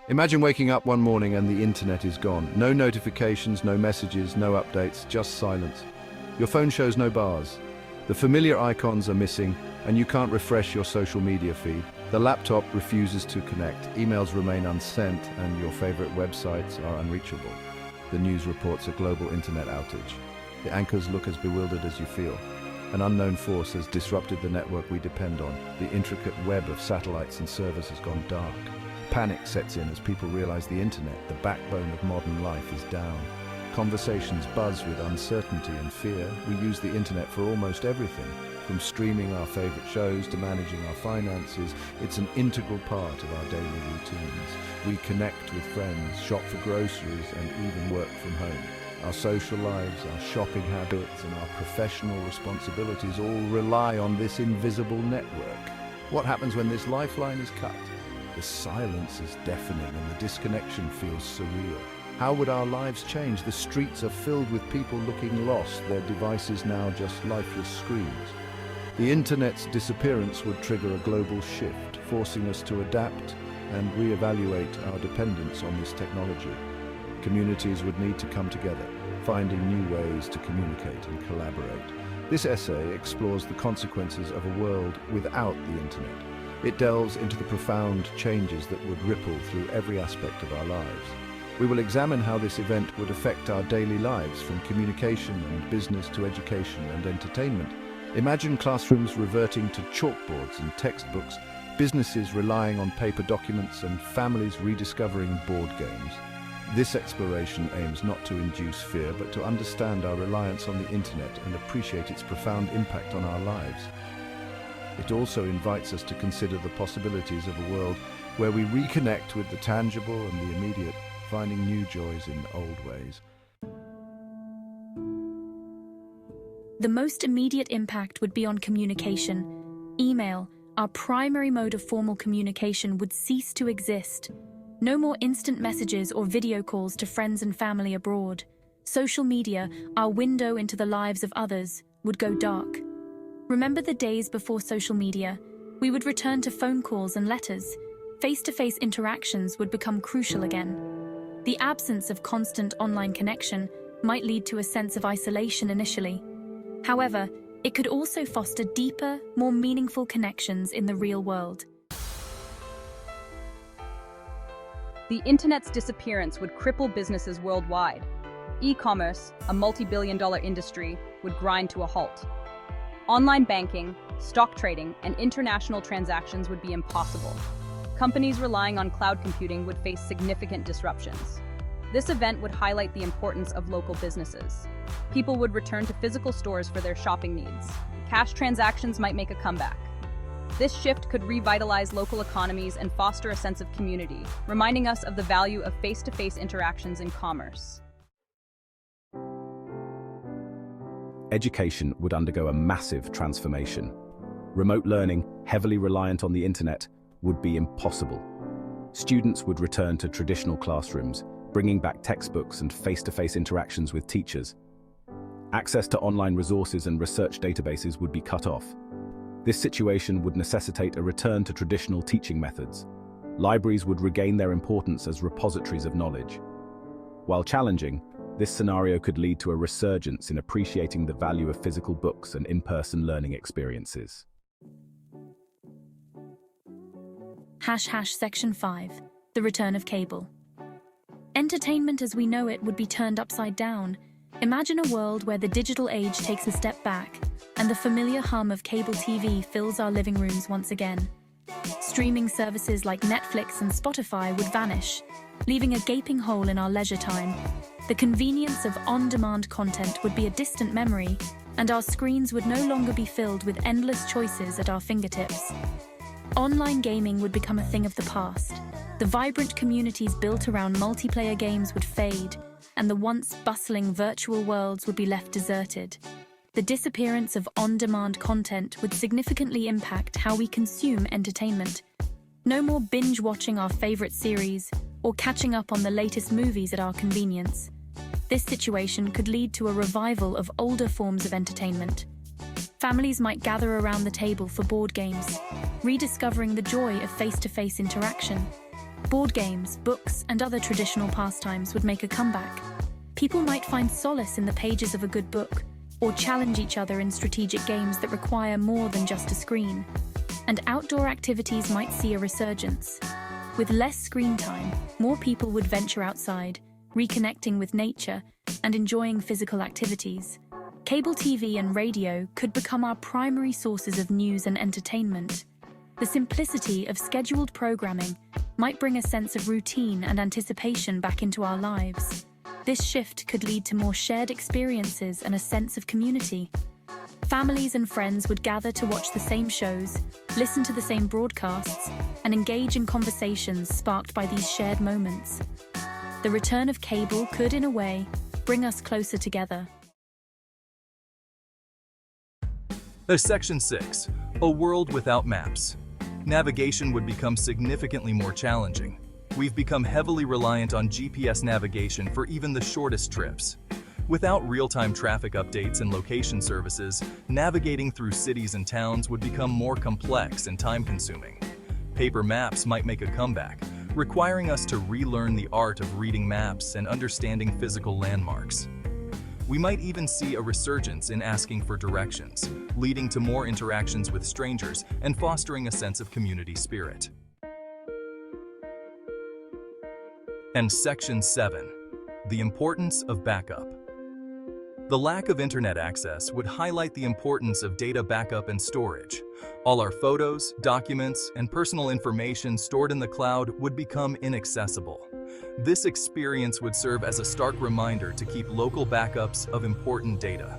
Imagine waking up one morning and the internet is gone. No notifications, no messages, no updates, just silence. Your phone shows no bars. The familiar icons are missing, and you can't refresh your social media feed. The laptop refuses to connect, emails remain unsent, and your favorite websites are unreachable. The news reports a global internet outage. The anchors look as bewildered as you feel. An unknown force has disrupted the network we depend on. The intricate web of satellites and servers has gone dark. Panic sets in as people realize the internet, the backbone of modern life, is down. Conversations buzz with uncertainty and fear. We use the internet for almost everything, from streaming our favorite shows to managing our finances. It's an integral part of our daily routines. We connect with friends, shop for groceries, and even work from home. Our social lives, our shopping habits, and our professional responsibilities all rely on this invisible network. What happens when this lifeline is cut? The silence is deafening and the disconnection feels surreal. How would our lives change? The streets are filled with people looking lost, their devices now just lifeless screens. The internet's disappearance would trigger a global shift, forcing us to adapt and reevaluate our dependence on this technology. Communities would need to come together, finding new ways to communicate and collaborate. This essay explores the consequences of a world without the internet. It delves into the profound changes that would ripple through every aspect of our lives. We will examine how this event would affect our daily lives, from communication and business to education and entertainment. Imagine classrooms reverting to chalkboards and textbooks, businesses relying on paper documents, and families rediscovering board games. This exploration aims not to induce fear, but to understand our reliance on the internet and appreciate its profound impact on our lives. It also invites us to consider the possibilities of a world where we reconnect with the tangible and the immediate, finding new joys in old ways. The most immediate impact would be on communication. Email, our primary mode of formal communication, would cease to exist. No more instant messages or video calls to friends and family abroad. Social media, our window into the lives of others, would go dark. Remember the days before social media? We would return to phone calls and letters. Face-to-face interactions would become crucial again. The absence of constant online connection might lead to a sense of isolation initially. However, it could also foster deeper, more meaningful connections in the real world. The internet's disappearance would cripple businesses worldwide. E-commerce, a multi-billion-dollar industry, would grind to a halt. Online banking, stock trading, and international transactions would be impossible. Companies relying on cloud computing would face significant disruptions. This event would highlight the importance of local businesses. People would return to physical stores for their shopping needs. Cash transactions might make a comeback. This shift could revitalize local economies and foster a sense of community, reminding us of the value of face-to-face interactions in commerce. Education would undergo a massive transformation. Remote learning, heavily reliant on the internet, would be impossible. Students would return to traditional classrooms, bringing back textbooks and face-to-face interactions with teachers. Access to online resources and research databases would be cut off. This situation would necessitate a return to traditional teaching methods. Libraries would regain their importance as repositories of knowledge. While challenging, this scenario could lead to a resurgence in appreciating the value of physical books and in-person learning experiences. Section 5. The return of cable. Entertainment as we know it would be turned upside down. Imagine a world where the digital age takes a step back and the familiar hum of cable TV fills our living rooms once again. Streaming services like Netflix and Spotify would vanish, leaving a gaping hole in our leisure time. The convenience of on-demand content would be a distant memory, and our screens would no longer be filled with endless choices at our fingertips. Online gaming would become a thing of the past. The vibrant communities built around multiplayer games would fade, and the once bustling virtual worlds would be left deserted. The disappearance of on-demand content would significantly impact how we consume entertainment. No more binge-watching our favorite series or catching up on the latest movies at our convenience. This situation could lead to a revival of older forms of entertainment. Families might gather around the table for board games, rediscovering the joy of face-to-face interaction. Board games, books, and other traditional pastimes would make a comeback. People might find solace in the pages of a good book, or challenge each other in strategic games that require more than just a screen. And outdoor activities might see a resurgence. With less screen time, more people would venture outside, reconnecting with nature and enjoying physical activities. Cable TV and radio could become our primary sources of news and entertainment. The simplicity of scheduled programming might bring a sense of routine and anticipation back into our lives. This shift could lead to more shared experiences and a sense of community. Families and friends would gather to watch the same shows, listen to the same broadcasts, and engage in conversations sparked by these shared moments. The return of cable could, in a way, bring us closer together. Section 6. A world without maps. Navigation would become significantly more challenging. We've become heavily reliant on GPS navigation for even the shortest trips. Without real-time traffic updates and location services, navigating through cities and towns would become more complex and time-consuming. Paper maps might make a comeback, requiring us to relearn the art of reading maps and understanding physical landmarks. We might even see a resurgence in asking for directions, leading to more interactions with strangers and fostering a sense of community spirit. And Section 7. The importance of backup. The lack of internet access would highlight the importance of data backup and storage. All our photos, documents, and personal information stored in the cloud would become inaccessible. This experience would serve as a stark reminder to keep local backups of important data.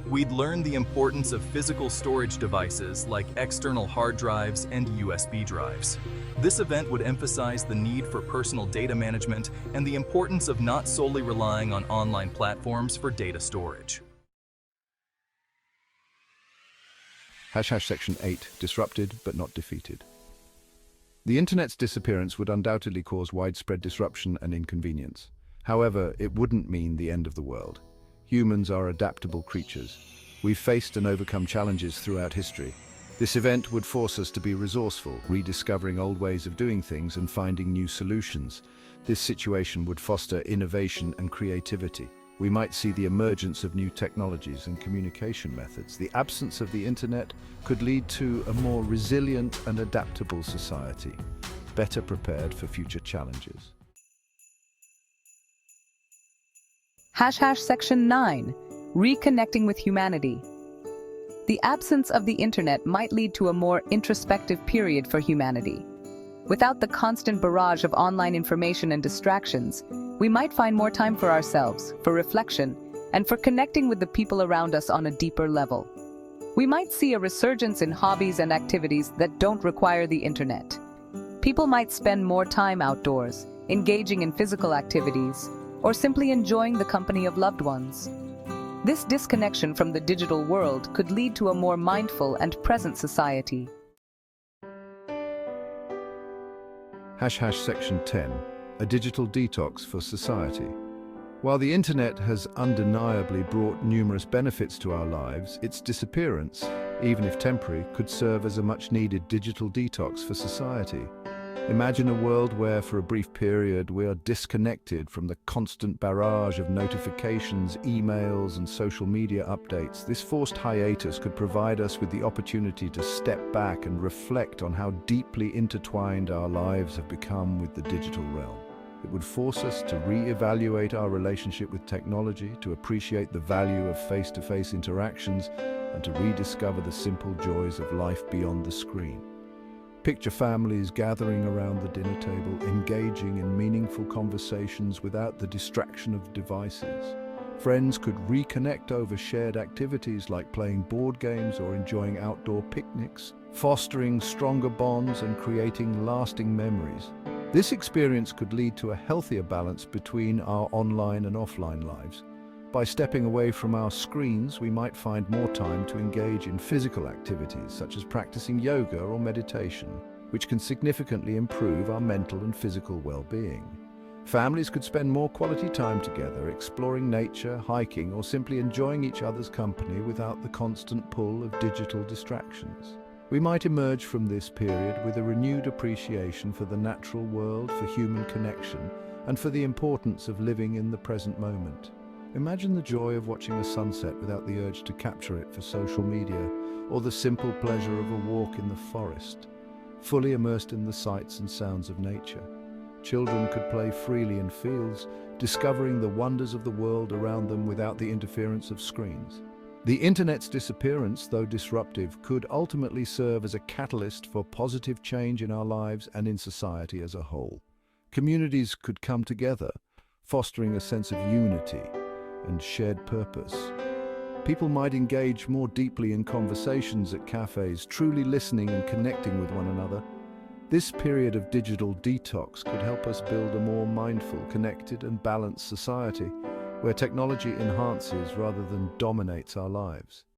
We'd learn the importance of physical storage devices like external hard drives and USB drives. This event would emphasize the need for personal data management and the importance of not solely relying on online platforms for data storage. Section 8. Disrupted but not defeated. The internet's disappearance would undoubtedly cause widespread disruption and inconvenience. However, it wouldn't mean the end of the world. Humans are adaptable creatures. We've faced and overcome challenges throughout history. This event would force us to be resourceful, rediscovering old ways of doing things and finding new solutions. This situation would foster innovation and creativity. We might see the emergence of new technologies and communication methods. The absence of the internet could lead to a more resilient and adaptable society, better prepared for future challenges. Section 9. Reconnecting with humanity. The absence of the internet might lead to a more introspective period for humanity. Without the constant barrage of online information and distractions, we might find more time for ourselves, for reflection, and for connecting with the people around us on a deeper level. We might see a resurgence in hobbies and activities that don't require the internet. People might spend more time outdoors, engaging in physical activities, or simply enjoying the company of loved ones. This disconnection from the digital world could lead to a more mindful and present society. Section 10. A digital detox for society. While the internet has undeniably brought numerous benefits to our lives, its disappearance, even if temporary, could serve as a much-needed digital detox for society. Imagine a world where, for a brief period, we are disconnected from the constant barrage of notifications, emails, and social media updates. This forced hiatus could provide us with the opportunity to step back and reflect on how deeply intertwined our lives have become with the digital realm. It would force us to re-evaluate our relationship with technology, to appreciate the value of face-to-face interactions, and to rediscover the simple joys of life beyond the screen. Picture families gathering around the dinner table, engaging in meaningful conversations without the distraction of devices. Friends could reconnect over shared activities like playing board games or enjoying outdoor picnics, fostering stronger bonds and creating lasting memories. This experience could lead to a healthier balance between our online and offline lives. By stepping away from our screens, we might find more time to engage in physical activities such as practicing yoga or meditation, which can significantly improve our mental and physical well-being. Families could spend more quality time together, exploring nature, hiking, or simply enjoying each other's company without the constant pull of digital distractions. We might emerge from this period with a renewed appreciation for the natural world, for human connection, and for the importance of living in the present moment. Imagine the joy of watching a sunset without the urge to capture it for social media, or the simple pleasure of a walk in the forest, fully immersed in the sights and sounds of nature. Children could play freely in fields, discovering the wonders of the world around them without the interference of screens. The internet's disappearance, though disruptive, could ultimately serve as a catalyst for positive change in our lives and in society as a whole. Communities could come together, fostering a sense of unity and shared purpose. People might engage more deeply in conversations at cafes, truly listening and connecting with one another. This period of digital detox could help us build a more mindful, connected and balanced society, where technology enhances rather than dominates our lives.